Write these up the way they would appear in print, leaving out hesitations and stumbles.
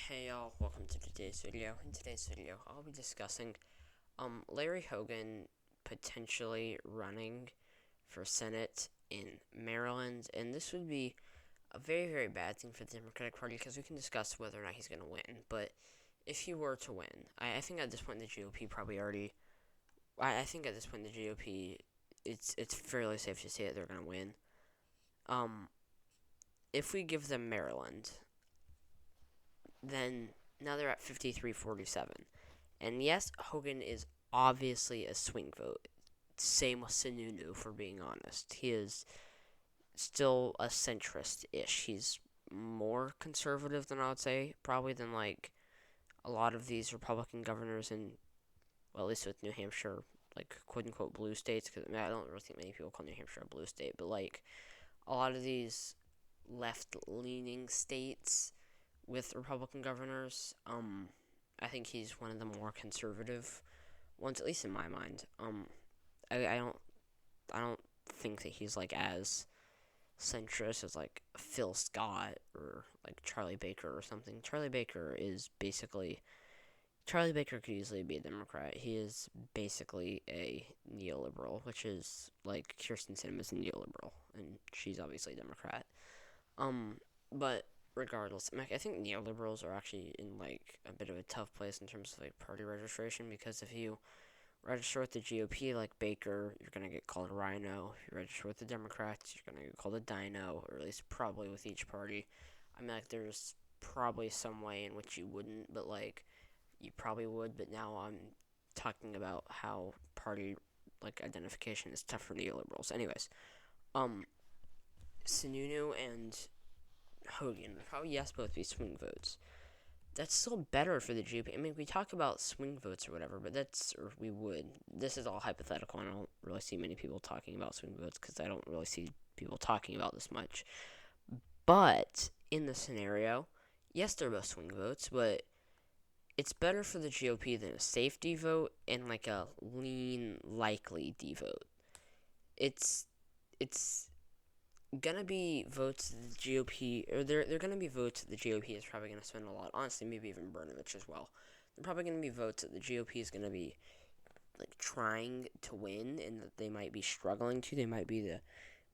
Hey y'all, welcome to today's video. In today's video, I'll be discussing Larry Hogan potentially running for Senate in Maryland, and this would be a very, very bad thing for the Democratic Party because we can discuss whether or not he's going to win. But if he were to win, I think at this point the GOP probably already. I think at this point the GOP, it's fairly safe to say that they're going to win. If we give them Maryland, then now they're at 53-47. And yes, Hogan is obviously a swing vote. Same with Sununu, for being honest. He is still a centrist-ish. He's more conservative than I would say, probably than like a lot of these Republican governors in, well, at least with New Hampshire, like quote-unquote blue states, because I don't really think many people call New Hampshire a blue state, but like a lot of these left-leaning states with Republican governors, I think he's one of the more conservative ones, at least in my mind. I don't think that he's like as centrist as like Phil Scott or like Charlie Baker or something. Charlie Baker could easily be a Democrat. He is basically a neoliberal, which is like Kirsten Sinema's a neoliberal, and she's obviously a Democrat. But regardless, I think neoliberals are actually in like a bit of a tough place in terms of like party registration, because if you register with the GOP like Baker, you're gonna get called a rhino. If you register with the Democrats, you're gonna get called a dino, or at least probably with each party. I mean, like there's probably some way in which you wouldn't, but like you probably would. But now I'm talking about how party like identification is tough for neoliberals. Anyways, Sununu and Hogan would probably yes both be swing votes. That's still better for the GOP. I mean, we talk about swing votes or whatever, but we would. This is all hypothetical, and I don't really see many people talking about swing votes because I don't really see people talking about this much. But in the scenario, yes, they're both swing votes, but it's better for the GOP than a safety vote and like a lean, likely D vote. It's gonna be votes that the GOP, or they're gonna be votes that the GOP is probably gonna spend a lot. Honestly, maybe even Brnovich as well. They're probably gonna be votes that the GOP is gonna be like trying to win, and that they might be struggling to. They might be the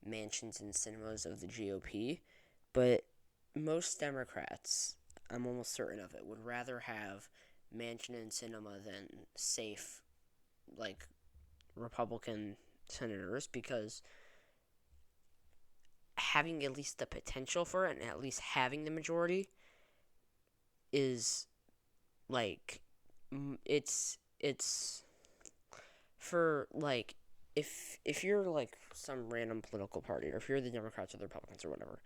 mansions and cinemas of the GOP, but most Democrats, I'm almost certain of it, would rather have mansion and cinema than safe, like Republican senators, because having at least the potential for it and at least having the majority is like it's for like if you're like some random political party, or if you're the Democrats or the Republicans or whatever,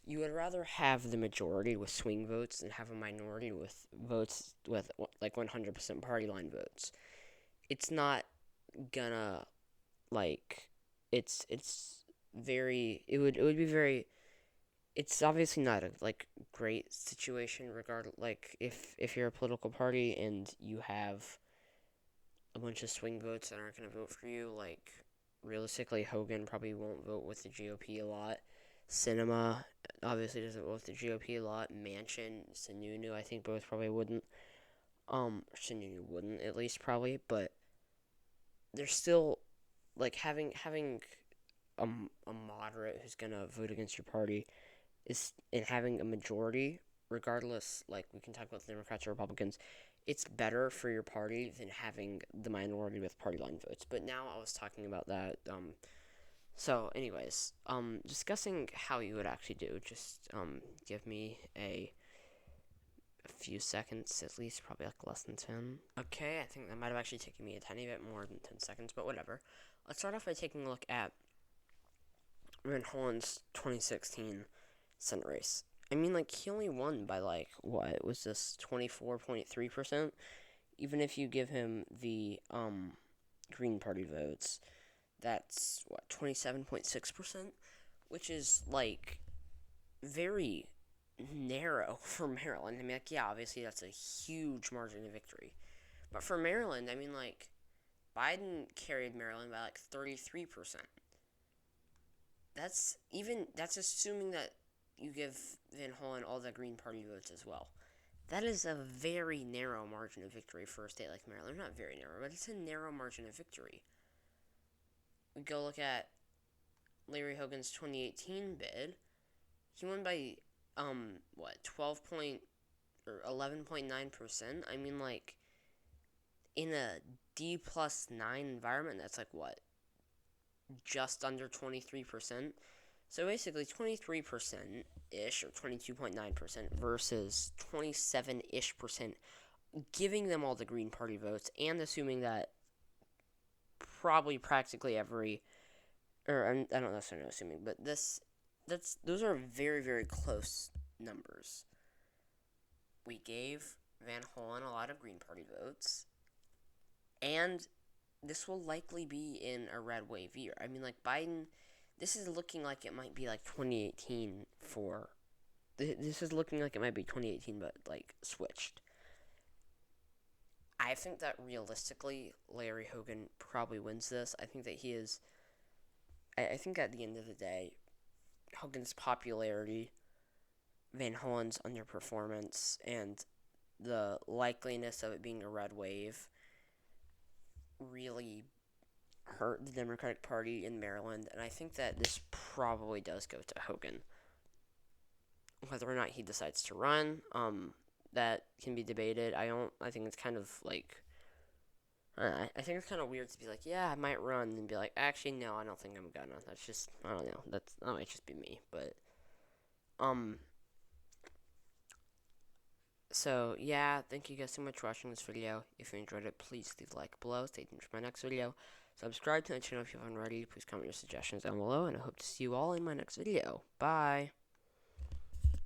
you would rather have the majority with swing votes than have a minority with votes with like 100% party line votes. It's not gonna like it's very it would be very it's obviously not a like great situation like if you're a political party and you have a bunch of swing votes that aren't going to vote for you. Like realistically, Hogan probably won't vote with the GOP a lot. Cinema obviously doesn't vote with the GOP a lot. Mansion, Sununu, I think both probably wouldn't. Sununu wouldn't, at least probably, but they're still like having a moderate who's gonna vote against your party is and having a majority, regardless. Like we can talk about the Democrats or Republicans, it's better for your party than having the minority with party line votes. But now I was talking about that. So, anyways, discussing how you would actually do. Just give me a few seconds at least, probably like less than 10. Okay, I think that might have actually taken me a tiny bit more than 10 seconds, but whatever. Let's start off by taking a look at Van Hollen's 2016 Senate race. I mean, like, he only won by, like, what? Was this 24.3%? Even if you give him the, Green Party votes, that's, what, 27.6%? Which is, like, very narrow for Maryland. I mean, like, yeah, obviously that's a huge margin of victory. But for Maryland, I mean, like, Biden carried Maryland by, like, 33%. That's assuming that you give Van Hollen all the Green Party votes as well. That is a very narrow margin of victory for a state like Maryland. Not very narrow, but it's a narrow margin of victory. We go look at Larry Hogan's 2018 bid. He won by 12 point or 11.9%. I mean, like, in a D+9 environment, that's like what, just under 23%. So basically 23% ish, or 22.9% versus 27-ish percent, giving them all the Green Party votes, and assuming that probably practically every, or I don't necessarily know assuming, but those are very, very close numbers. We gave Van Hollen a lot of Green Party votes, and this will likely be in a red wave year. I mean, like, Biden, this is looking like it might be like 2018 for. This is looking like it might be 2018, but, like, switched. I think that realistically, Larry Hogan probably wins this. I think that he is. I think at the end of the day, Hogan's popularity, Van Hollen's underperformance, and the likeliness of it being a red wave really hurt the Democratic Party in Maryland, and I think that this probably does go to Hogan. Whether or not he decides to run, that can be debated. I think it's kind of like. I think it's kind of weird to be like, yeah, I might run, and be like, actually, no, I don't think I'm gonna. That's just, I don't know. That might just be me, but So, yeah, thank you guys so much for watching this video. If you enjoyed it, please leave a like below. Stay tuned for my next video. Subscribe to the channel if you haven't already. Please comment your suggestions down below, and I hope to see you all in my next video. Bye!